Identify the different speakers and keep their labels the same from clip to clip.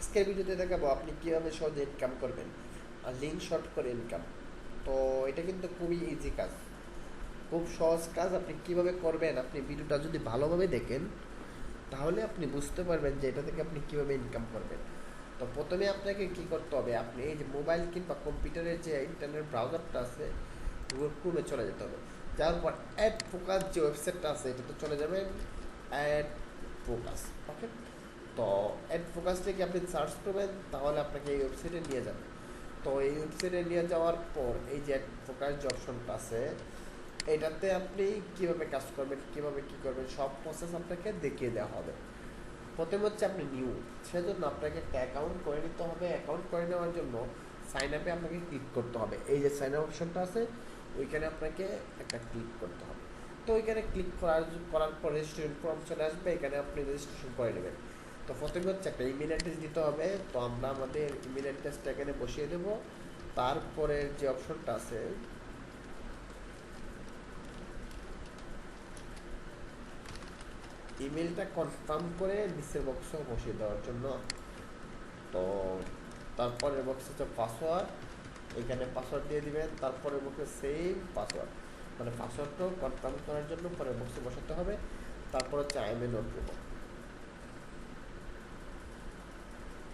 Speaker 1: আজকের ভিডিওতে দেখাবো আপনি কীভাবে সহজে ইনকাম করবেন আর লিঙ্ক শর্ট করে ইনকাম। তো এটা কিন্তু খুবই ইজি কাজ, খুব সহজ কাজ। আপনি কিভাবে করবেন, আপনি ভিডিওটা যদি ভালোভাবে দেখেন তাহলে আপনি বুঝতে পারবেন যে এটা থেকে আপনি কিভাবে ইনকাম করবেন। তো প্রথমে আপনাকে কি করতে হবে, আপনি এই যে মোবাইল কিংবা কম্পিউটারের যে ইন্টারনেট ব্রাউজারটা আছে গুগল ক্রোমে চলে যেতে হবে। যাওয়ার পর অ্যাড ফোকাস যে ওয়েবসাইটটা আছে এটাতে চলে যাবেন, অ্যাড ফোকাস। ওকে, তো অ্যাড ফোকাস থেকে আপনি সার্চ করবেন তাহলে আপনাকে এই ওয়েবসাইটে নিয়ে যাবে। তো এই ওয়েবসাইটে নিয়ে যাওয়ার পর এই যে অ্যাড ফোকাস যে অপশনটা আছে এটাতে আপনি কিভাবে কাজ করবেন, কিভাবে কি করবেন সব প্রসেস আপনাকে দেখিয়ে দেওয়া হবে। প্রথমে হচ্ছে আপনি নিউ, সেজন্য আপনাকে একটা অ্যাকাউন্ট করে নিতে হবে। অ্যাকাউন্ট করে নেওয়ার জন্য সাইন আপে আপনাকে ক্লিক করতে হবে। এই যে সাইন আপ অপশনটা আছে ওইখানে আপনাকে একটা ক্লিক করতে হবে। তো ওইখানে ক্লিক করার পর রেজিস্ট্রেশন ফর্ম চলে আসবে, এখানে আপনি রেজিস্ট্রেশন করে নেবেন। তো প্রথমে হচ্ছে একটা ইমেল অ্যাড্রেস দিতে হবে। তো আমরা আমাদের ইমেল অ্যাড্রেসটা এখানে বসিয়ে দেবো। তারপরে যে অপশনটা আছে ইমেলটা কনফার্ম করে নিচের বক্সেও বসিয়ে দেওয়ার জন্য। তো তারপরের বক্সে হচ্ছে পাসওয়ার্ড, এখানে পাসওয়ার্ড দিয়ে দিবেন। তারপরে বক্সে সেম পাসওয়ার্ড, মানে পাসওয়ার্ডটাও কনফার্ম করার জন্য পরের বক্সে বসাতে হবে। তারপর হচ্ছে আইএমএ নোট দেব।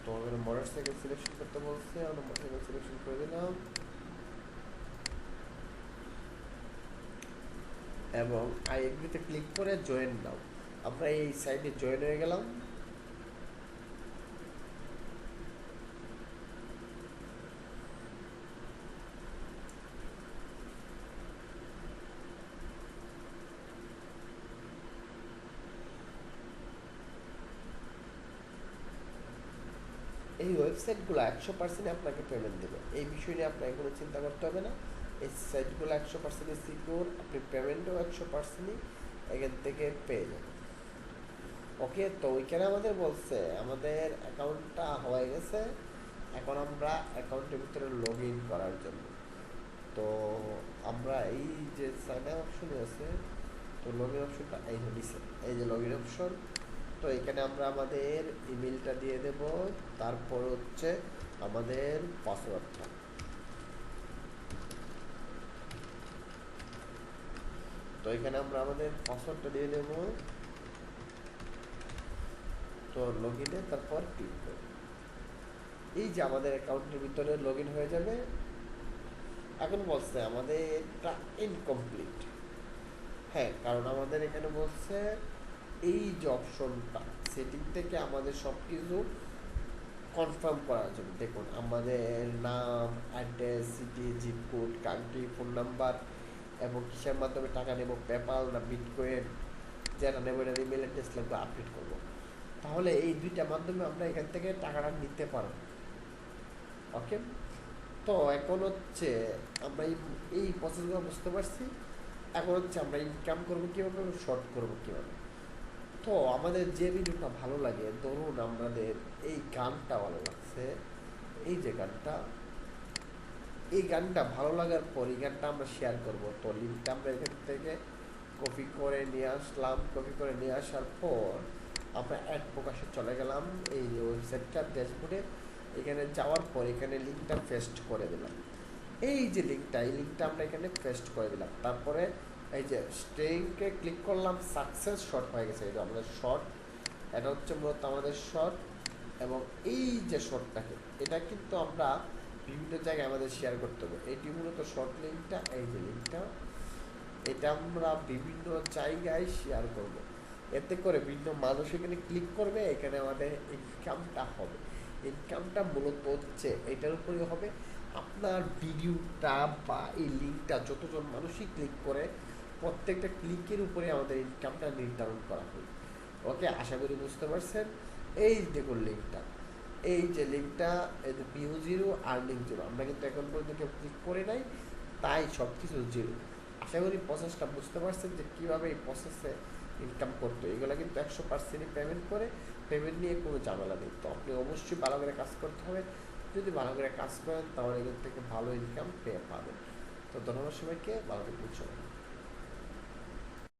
Speaker 1: তো এখানে মোটরসাইকেল সিলেকশন করতে বলছে, আমরা মোটরসাইকেল সিলেকশন করে দিলাম এবং আই এগ্রিতে ক্লিক করে জয়েন নাও। আমরা এই সাইটে জয়েন হয়ে গেলাম। এই ওয়েবসাইটগুলো 100% আপনাকে পেমেন্ট দেবে, এই বিষয় নিয়ে আপনাকে কোনো চিন্তা করতে হবে না। এই সাইটগুলো 100% সিকিউর, আপনি পেমেন্টও 100% এখান থেকে পেয়ে যাবেন। ওকে, তো ওইখানে আমাদের বলছে আমাদের অ্যাকাউন্টটা হয়ে গেছে। এখন আমরা অ্যাকাউন্টের ভিতরে লগ ইন করার জন্য, তো আমরা এই যে সাইন আপ অপশন আছে, তো লগ ইন অপশনটা এই যে নিচে, এই যে লগ ইন অপশন। তো এখানে আমরা আমাদের ইমেলটা দিয়ে দেব, তারপর হচ্ছে আমাদের পাসওয়ার্ডটা। তো এখানে আমরা আমাদের পাসওয়ার্ডটা দিয়ে দেব। তো লগ ইনে তারপর ক্লিক করব। এই যে আমাদের অ্যাকাউন্টের ভিতরে লগ ইন হয়ে যাবে। এখন বলছে আমাদের এটা ইনকমপ্লিট। হ্যাঁ, কারণ আমাদের এখানে বলছে এই যে অপশনটা সেটিং থেকে আমাদের সব কিছু কনফার্ম করার জন্য দেখুন আমাদের নাম, address, city, zip code, country, phone number এবং কিসের মাধ্যমে টাকা নেব, পেপাল না বিটকয়েন, যেটা নেব এটা ইমেল অ্যাড্রেস লাগবে আপডেট করবো। তাহলে এই দুইটা মাধ্যমে আমরা এখান থেকে টাকাটা নিতে পারবো। ওকে, তো এখন হচ্ছে আমরা এই প্রসেসগুলো বুঝতে পারছি। এখন হচ্ছে আমরা ইনকাম করবো কীভাবে, শর্ট করবো কীভাবে। তো আমাদের যে ভিডিওটা ভালো লাগে, ধরুন আমাদের এই গানটা ভালো লাগছে, এই যে গানটা, এই গানটা ভালো লাগার পর এই গানটা আমরা শেয়ার করব। তো লিঙ্কটা আমরা এখান থেকে কপি করে নিয়ে আসলাম। কপি করে নিয়ে আসার পর আমরা অ্যাড প্রকাশে চলে গেলাম, এই যে ওয়েবসাইটটা ড্যাশবোর্ডে। এখানে যাওয়ার পর এখানে লিঙ্কটা পেস্ট করে দিলাম। এই যে লিঙ্কটা, এই লিঙ্কটা আমরা এখানে পেস্ট করে দিলাম। তারপরে এই যে স্ট্রিংকে ক্লিক করলাম, সাকসেস শর্ট হয়ে গেছে। এই যে আমাদের শর্ট, এটা হচ্ছে মূলত আমাদের শর্ট। এবং এই যে শর্টটাকে, এটা কিন্তু আমরা বিভিন্ন জায়গায় আমাদের শেয়ার করতে হবে। এটি মূলত শর্ট লিঙ্কটা, এই যে লিঙ্কটা, এটা আমরা বিভিন্ন জায়গায় শেয়ার করব। এতে করে বিভিন্ন মানুষ এখানে ক্লিক করবে, এখানে আমাদের ইনকামটা হবে। ইনকামটা মূলত হচ্ছে এটার উপরে হবে। আপনার ভিডিওটা বা এই লিঙ্কটা যতজন মানুষই ক্লিক করে প্রত্যেকটা ক্লিকের উপরে আমাদের ইনকামটা নির্ধারণ করা হয়। ওকে, আশা করি বুঝতে পারছেন। এই দেখুন লিঙ্কটা, এই যে লিঙ্কটা, এই যে ভিউ জিরো, আর্নিং জিরো। আমরা কিন্তু এখন পর্যন্ত কেউ ক্লিক করে নাই, তাই সব কিছু জিরো। আশা করি প্রসেসটা বুঝতে পারছেন যে কীভাবে এই প্রসেসে ইনকাম করতে। এগুলো কিন্তু 100%ই পেমেন্ট করে, পেমেন্ট নিয়ে কোনো ঝামেলা নেই। তো আপনি অবশ্যই ভালো করে কাজ করতে হবে। যদি ভালো করে কাজ করেন তাহলে এখান থেকে ভালো ইনকাম পেয়ে পাবেন। তো ধন্যবাদ সবাইকে, ভালো থাকবেন সবাই।